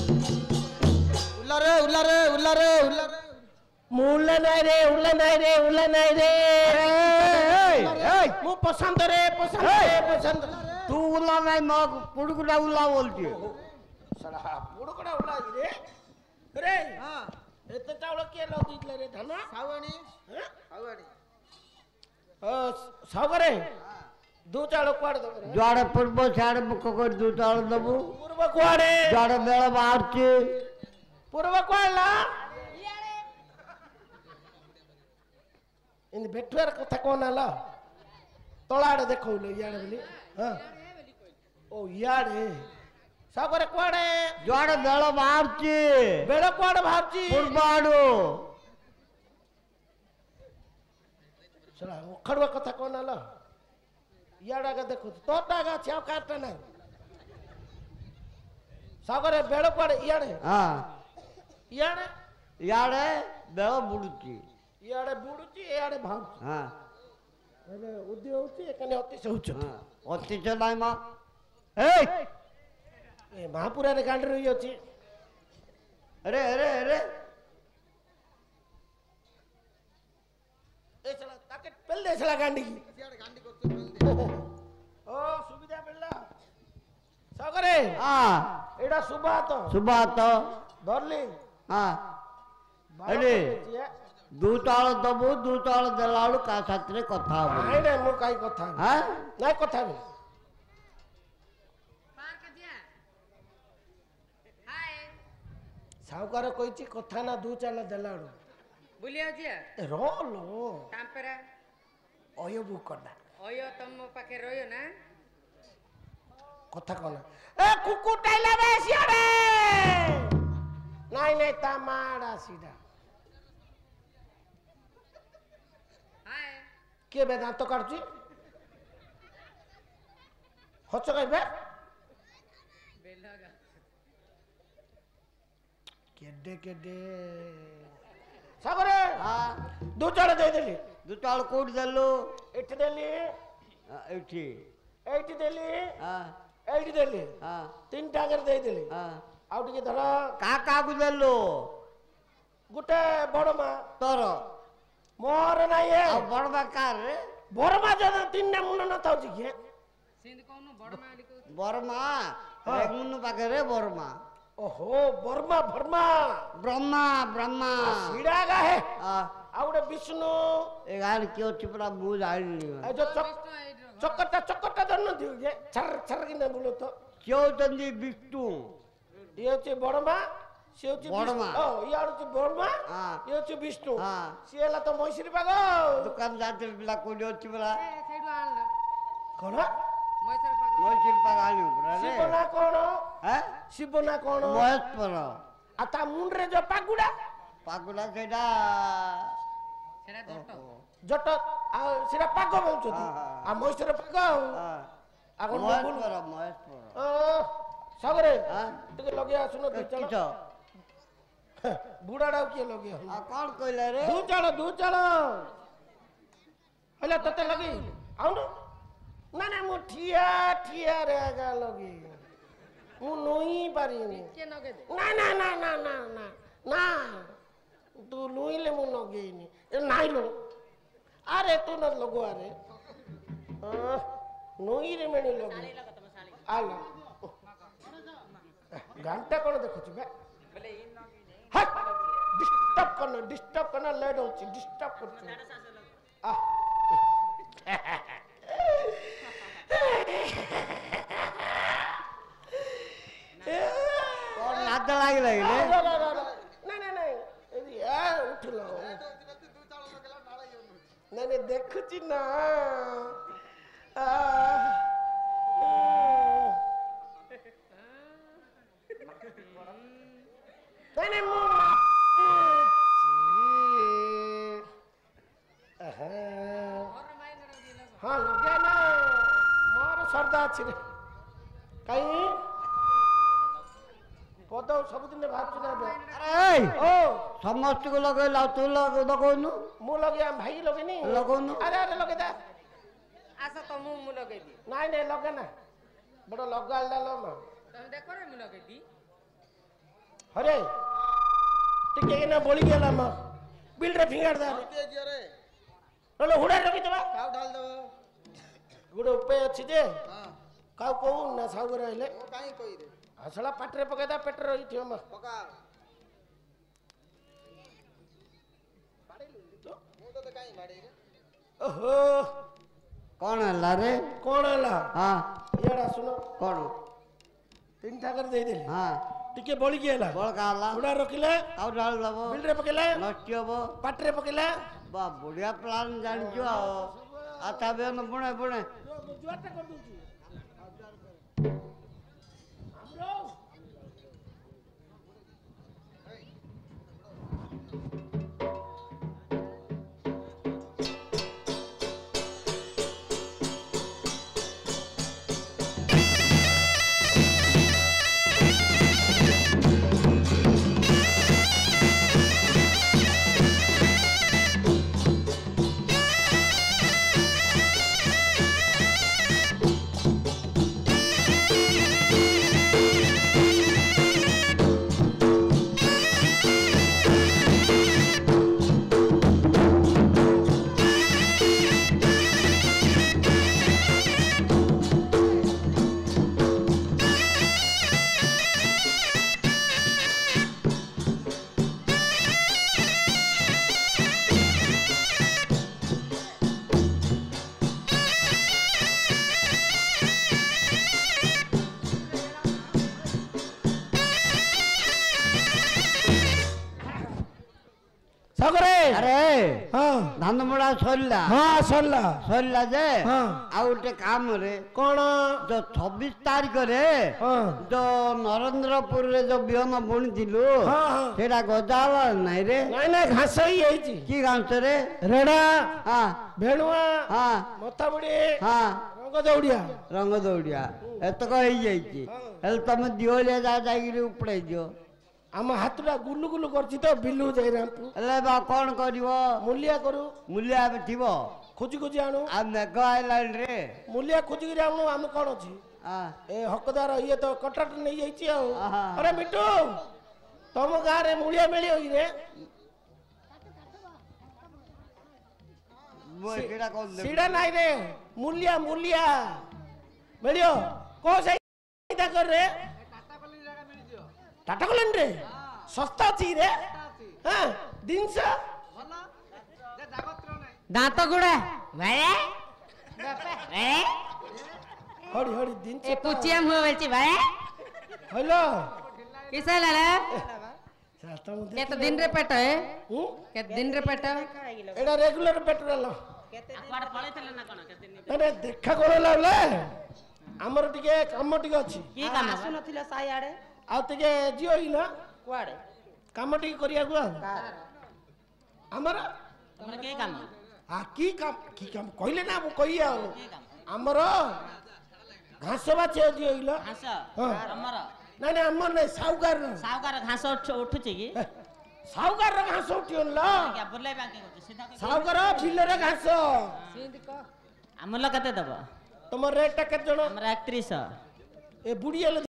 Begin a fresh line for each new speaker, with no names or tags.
उल्ला रे उल्ला रे
मुल्ला नाही रे उल्ला नाही रे उल्ला नाही रे
मु पसंद रे पसंद
तू उल्ला नाही मग पुडकुडा उल्ला बोलते
सडा पुडकुडा उल्ला रे रे हां एते चावळ के लगितले रे धना सावणी सावरे दो चावळ क्वाड दो
जोड़े पूर्व साड़े मुख कर दो चावळ दबु
पूर्व क्वाडे
जोड़े बेला बाहरचे
पूर्व क्वाडला इन बेटुआर कथा कोन आला तोलाडे देखौलो याडे बोली हां ओ याडे सावरे क्वाडे
जोड़े बेला बाहरचे
बेला क्वाड बाहरची
पूर्वाडो
सडा खडवा कथा कोन आला याडागा देखो तोटागा छाव काटना नाही सागरे बेळ पड याडे
हां
याडे
याडे बेला बुडुची
याडे बुडुची याडे भाव
हां
अरे उद्य होती एकाने अति सहुच
हां अति चलाय मा ए
महापुरा रे गांडी रही अछि
अरे अरे अरे
ए चला ताके पेल दे चला गांडी की सियाडे गांडी करतो पेल दे ओ सुविधा मिलला सागरे
हां
एडा सुबह तो धरली
हां अरे दूताळ दबु दूताळ देलाळु का साथरे कथा हो
नाही रे मो काई कथा
हां
नाही कथा बे
पार के दिया हाय
सावकार कहिची कथा ना दू चाल देलाळु
बुलियो जिया
रोलो
टांपेरा
अयो बुकडा
ओयो तम पाखे रोयो ना
कथा कोना ए कुकुटाइला बे सियाडे नाही तामाडा सीधा
हाय
के बे दांत काढची होच काय बे
बेलगा
केडे सागरे
हां
दू चाल दे देली
दूताळ कोड देलो
एठी देली
एठी
एठी देली
हां
एठी देली
हां
तीन टागर दे देली
हां
आउ टिके धर
काका को देलो
गुटे बड़मा
तोर
मोर नाही ए
आ बड़बा कार रे
बड़मा जदा तीन ना मुन न थाउची के
सिंध कोनु बड़ मालिक
बर्मा रेगुन पाखे रे बर्मा
ओहो बर्मा ब्रह्मा
ब्रह्मा
सीडागा है
हां
आउडे विष्णु
ए गार क्यों चिपरा बुझ आइली
ए जो चक्कटा जन्न दियो ये छर छर किने बोलो तो
क्यों तंदी बिट्टू
ये होची बड़मा से होची
बड़मा।
ओ ये होची बड़मा
हां
ये होची विष्णु
हां
सिएला तो मैसिरी पागो
दुकान जाते बिला कोडी चिपरा
ए साइड आनलो
कोन
मैसर पाखे
मोय चिपरा आली रे
शिवना कोन
हैं
शिवना कोन
महेश्वर
आता मुंडरे जो पागुडा
पागुला सेडा
सेरा जट्टो
जट आ सिरा पागो बोलछो
हां
आ मैसिरी पागो
हां
आगो
महेश्वर
सागरे
हां
टिके लगे सुनो दू
किछ
चलो बुढ़ाड़ा किए लगे
आ कौन कहले रे
दू चलो हले तते लगी आउनु ना ना मु ठिया रे आगा लगी मु नोई पारिनी
के नगे दे
ना तू लुईले मु नगेनी ए नाइ लो अरे तू न लगो अरे नोई रे मेनी लगी आलो घंटा कोन देखुछ बे
बोले इन नगे
हट डिस्टर्ब करना लेट होची डिस्टर्ब करछ आ
कौन लाद लागी रे
नहीं ए उठलो नहीं देखुची ना नहीं मु
और माइन रगी लगो
हाँ लगे ना मोर श्रद्धा अच्छी कहीं पद सबुदिन बाहर ना
अरे
ओ
समस्त को लगे ला तू लगे लगोनु
मु लगे भाई लगे नी
लगोनु
अरे लगे दे
आसा तो मु लगे दी
नहीं लगे ना बड़ा लगा डालो ना
तुम देखो रे मु लगे दी
अरे टिके ना बोली गेला म बिल रे फिंगर दा नले हुडा रखि देबा
काउ ढाल दो
गुडे उपाय अछि जे काउ को ना साउ रहले
काई कोई रे
हसला पाटरे पके दा पेट रही थियो म
पका बाड़ेलु मु तो काई बाड़े रे
ओहो
कौन हला रे
कोण हला
हाँ
याडा सुनो
कौन
तीन ठाकर दे देली
हाँ
टिके बोली गेला
बड़ का हला
हुडा रखिले
काउ डाल दबो
बिल रे पकेला
नष्ट हबो
पाटरे पकेला
बा बढ़िया प्लान जानियो आता बे न बुणे बुणे
जुआटा कर दूची हमरो सागरे
अरे
हां
धान मुड़ा सरला
हां सरला
सरला जे
हाँ।
आ उठे काम रे
कोण
जो 26 तारीख रे
हां
जो नरेंद्रपुर रे जो बिहन बुणी दिलु
हाँ, हाँ।
सेटा गजावा नहीं रे
नाइ नाइ घास ही आइची
की गांस रे
रेडा
हाँ
भेणुआ
हाँ
मथा बुडी
हाँ
रंग दौड़िया
रंग दौड़िया एतक हो जाइए हेल तुम दिवालिया जा जाइए उपड़े दियो
आम हाथटा गुलु गुलु करछि तो बिल्लू जाई रामपु
हेले बा कौन करिवो
मूलिया करू
मूल्य थिबो
खोजी खोजी आणु
आ मेघ आइलान रे
मूलिया खोजी के आणु आम कोन अछि
हाँ
ए हकदार ये तो कटट नहीं जाइछि आ
आहा।
अरे मिटू तुम गां रे मूलिया मिली होई रे
मोय केड़ा कौन दे
सीड़ा नाही रे मूलिया मूलिया मिलियो को सही ता कर रे टाटा कलन रे सस्ता छी रे हां दिन से
दांत गुड़ा भाई
हड़ी हड़ी दिन
ए
से
पुचिया मुह बेची भाई
हेलो
किसा लाला
सास्ता मु
ये तो दिन रे पेट है
हूं
के दिन रे पेट
एडा रेगुलर पेट्रोल
कुआडे पळैतले ना कोन केते
अरे देखा कोन लागले हमर टिके काम टिके अछि
की काम आसु नथिले साई आडे
आ टिके जियो इला
कुआडे
काम टिके करिया गु हमर
तमरे के काम
आ की काम कहले ना मु कहि आ हमर घास बाचे जियो इला
घास
हां
हमर
ना ना हमर नै
साउकार घास उठुची की
साउकार रे घास उठियोन ला
क्या बुलाई बाकी करछ सीधा
साउकार बिल रे घास
हमर कते दबो
तुम रेट टा केत जण
हमरा 3100
ए बुढ़िया